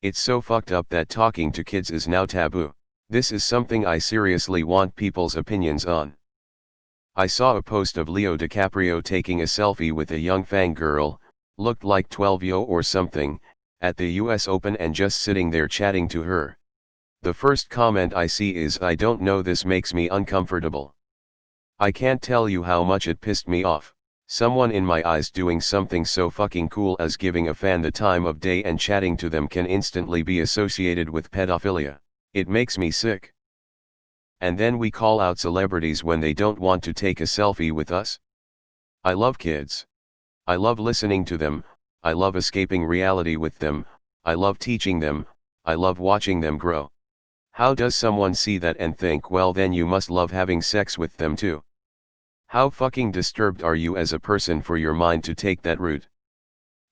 It's so fucked up that talking to kids is now taboo. This is something I seriously want people's opinions on. I saw a post of Leo DiCaprio taking a selfie with a young fangirl, looked like 12 or something, at the US Open and just sitting there chatting to her. The first comment I see is, "I don't know, this makes me uncomfortable." I can't tell you how much it pissed me off. Someone in my eyes doing something so fucking cool as giving a fan the time of day and chatting to them can instantly be associated with pedophilia. It makes me sick. And then we call out celebrities when they don't want to take a selfie with us? I love kids. I love listening to them, I love escaping reality with them, I love teaching them, I love watching them grow. How does someone see that and think, well then you must love having sex with them too? How fucking disturbed are you as a person for your mind to take that route?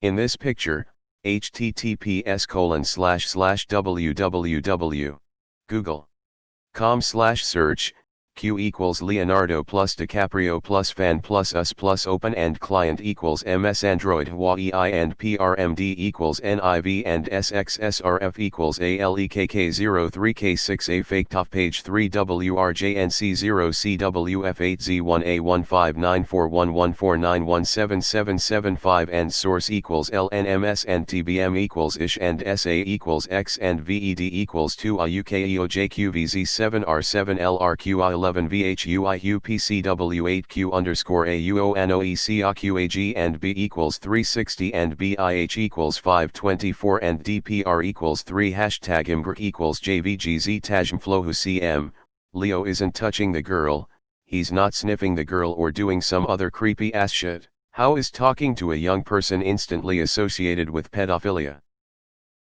In this picture, https://www.google.com/search, Q equals Leonardo plus DiCaprio plus fan plus us plus open and client equals MS Android Hawaii and PRMD equals NIV and SXSRF equals ALEKK03K6A fake top page 3 WRJNC0CWF8Z1A1594114917775 and source equals LNMS and TBM equals ISH and SA equals X and VED equals 2 AUKEOJQVZ7R7LRQI11 VHUIUPCW8Q_AUONOECAQAG and B equals 360 and BIH equals 524 and DPR equals 3 hashtag imgr equals JVGZ Tajmflohu CM. Leo isn't touching the girl, he's not sniffing the girl or doing some other creepy ass shit. How is talking to a young person instantly associated with pedophilia?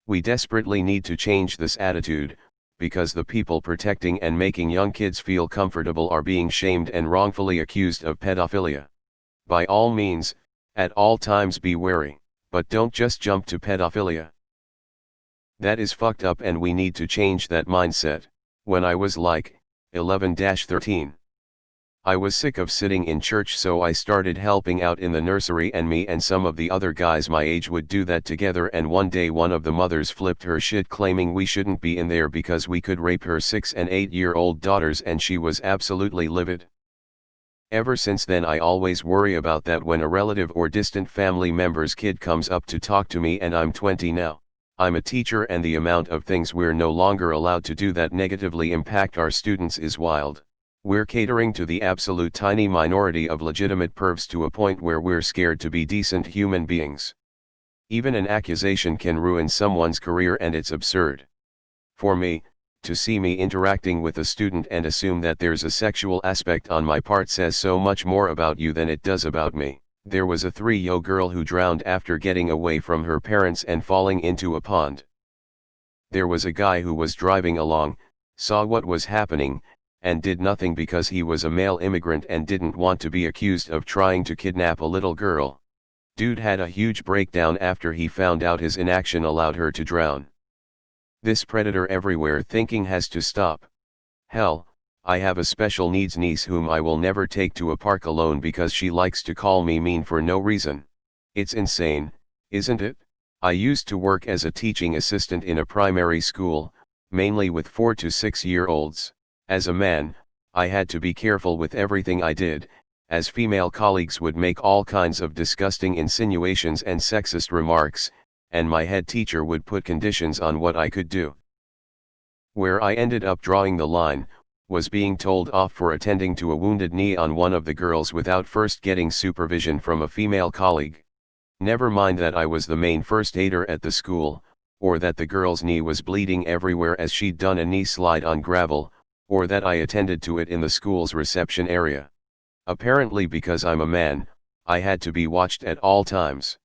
We desperately need to change this attitude, because the people protecting and making young kids feel comfortable are being shamed and wrongfully accused of pedophilia. By all means, at all times be wary, but don't just jump to pedophilia. That is fucked up and we need to change that mindset. When I was like 11-13, I was sick of sitting in church, so I started helping out in the nursery, and me and some of the other guys my age would do that together, and one day one of the mothers flipped her shit claiming we shouldn't be in there because we could rape her 6 and 8-year-old daughters, and she was absolutely livid. Ever since then I always worry about that when a relative or distant family member's kid comes up to talk to me, and I'm 20 now. I'm a teacher, and the amount of things we're no longer allowed to do that negatively impact our students is wild. We're catering to the absolute tiny minority of legitimate pervs to a point where we're scared to be decent human beings. Even an accusation can ruin someone's career, and it's absurd. For me, to see me interacting with a student and assume that there's a sexual aspect on my part says so much more about you than it does about me. There was a 3-year-old girl who drowned after getting away from her parents and falling into a pond. There was a guy who was driving along, saw what was happening, and did nothing because he was a male immigrant and didn't want to be accused of trying to kidnap a little girl. Dude had a huge breakdown after he found out his inaction allowed her to drown. This predator everywhere thinking has to stop. Hell, I have a special needs niece whom I will never take to a park alone because she likes to call me mean for no reason. It's insane, isn't it? I used to work as a teaching assistant in a primary school, mainly with 4 to 6-year-olds. As a man, I had to be careful with everything I did, as female colleagues would make all kinds of disgusting insinuations and sexist remarks, and my head teacher would put conditions on what I could do. Where I ended up drawing the line, was being told off for attending to a wounded knee on one of the girls without first getting supervision from a female colleague. Never mind that I was the main first aider at the school, or that the girl's knee was bleeding everywhere as she'd done a knee slide on gravel, or that I attended to it in the school's reception area. Apparently because I'm a man, I had to be watched at all times.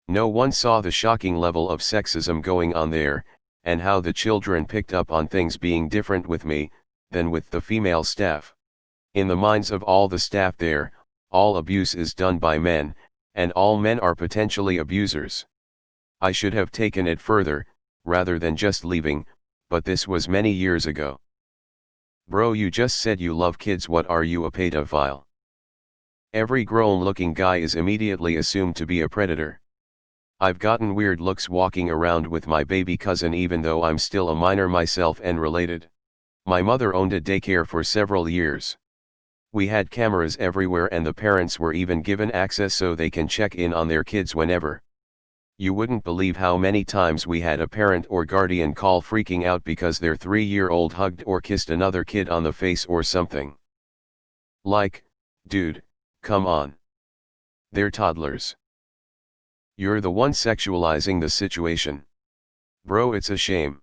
No one saw the shocking level of sexism going on there, and how the children picked up on things being different with me than with the female staff. In the minds of all the staff there, all abuse is done by men, and all men are potentially abusers. I should have taken it further, rather than just leaving, but this was many years ago. Bro, you just said you love kids. What are you, a pedophile? Every grown-looking guy is immediately assumed to be a predator. I've gotten weird looks walking around with my baby cousin even though I'm still a minor myself and related. My mother owned a daycare for several years. We had cameras everywhere and the parents were even given access so they can check in on their kids whenever. You wouldn't believe how many times we had a parent or guardian call freaking out because their 3-year-old hugged or kissed another kid on the face or something. Like, dude, come on. They're toddlers. You're the one sexualizing the situation. Bro, it's a shame.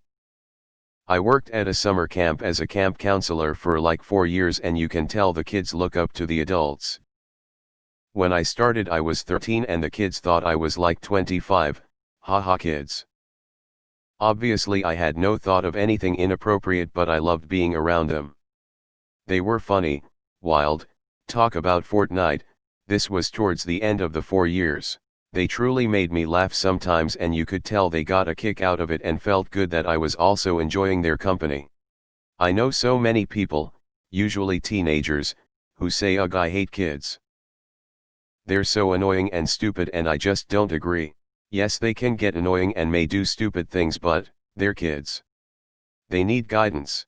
I worked at a summer camp as a camp counselor for like 4 years and you can tell the kids look up to the adults. When I started I was 13 and the kids thought I was like 25, haha kids. Obviously I had no thought of anything inappropriate but I loved being around them. They were funny, wild, talk about Fortnite. This was towards the end of the 4 years. They truly made me laugh sometimes and you could tell they got a kick out of it and felt good that I was also enjoying their company. I know so many people, usually teenagers, who say ugh I hate kids. They're so annoying and stupid and I just don't agree. Yes, they can get annoying and may do stupid things but, they're kids. They need guidance.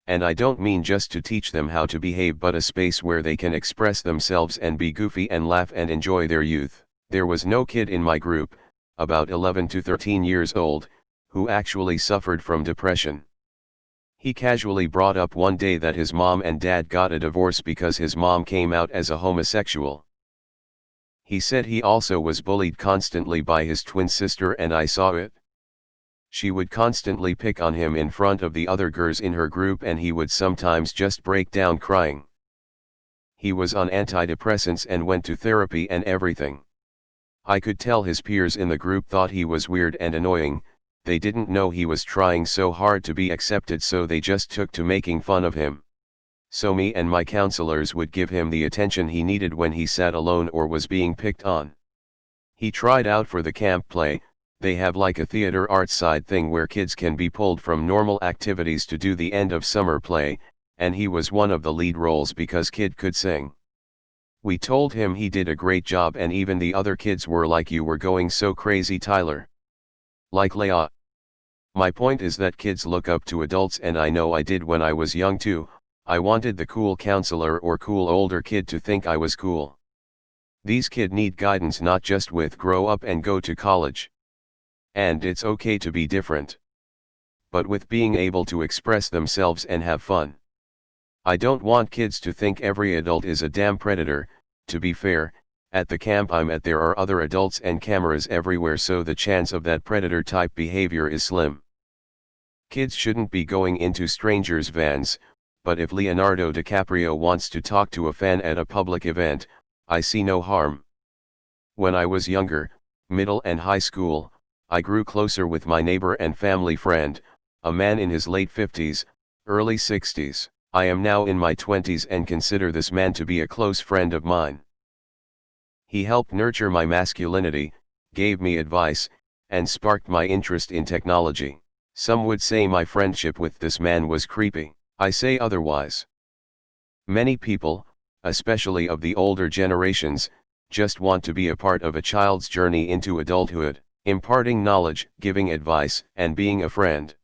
And I don't mean just to teach them how to behave but a space where they can express themselves and be goofy and laugh and enjoy their youth. There was no kid in my group, about 11 to 13 years old, who actually suffered from depression. He casually brought up one day that his mom and dad got a divorce because his mom came out as a homosexual. He said he also was bullied constantly by his twin sister and I saw it. She would constantly pick on him in front of the other girls in her group and he would sometimes just break down crying. He was on antidepressants and went to therapy and everything. I could tell his peers in the group thought he was weird and annoying. They didn't know he was trying so hard to be accepted so they just took to making fun of him. So me and my counselors would give him the attention he needed when he sat alone or was being picked on. He tried out for the camp play. They have like a theater arts side thing where kids can be pulled from normal activities to do the end of summer play, and he was one of the lead roles because kid could sing. We told him he did a great job and even the other kids were like you were going so crazy Tyler. Like Leah. My point is that kids look up to adults and I know I did when I was young too. I wanted the cool counselor or cool older kid to think I was cool. These kids need guidance not just with grow up and go to college. And it's okay to be different. But with being able to express themselves and have fun. I don't want kids to think every adult is a damn predator. To be fair, at the camp I'm at there are other adults and cameras everywhere so the chance of that predator type behavior is slim. Kids shouldn't be going into strangers' vans, but if Leonardo DiCaprio wants to talk to a fan at a public event, I see no harm. When I was younger, middle and high school, I grew closer with my neighbor and family friend, a man in his late 50s, early 60s. I am now in my 20s and consider this man to be a close friend of mine. He helped nurture my masculinity, gave me advice, and sparked my interest in technology. Some would say my friendship with this man was creepy. I say otherwise. Many people, especially of the older generations, just want to be a part of a child's journey into adulthood, imparting knowledge, giving advice, and being a friend.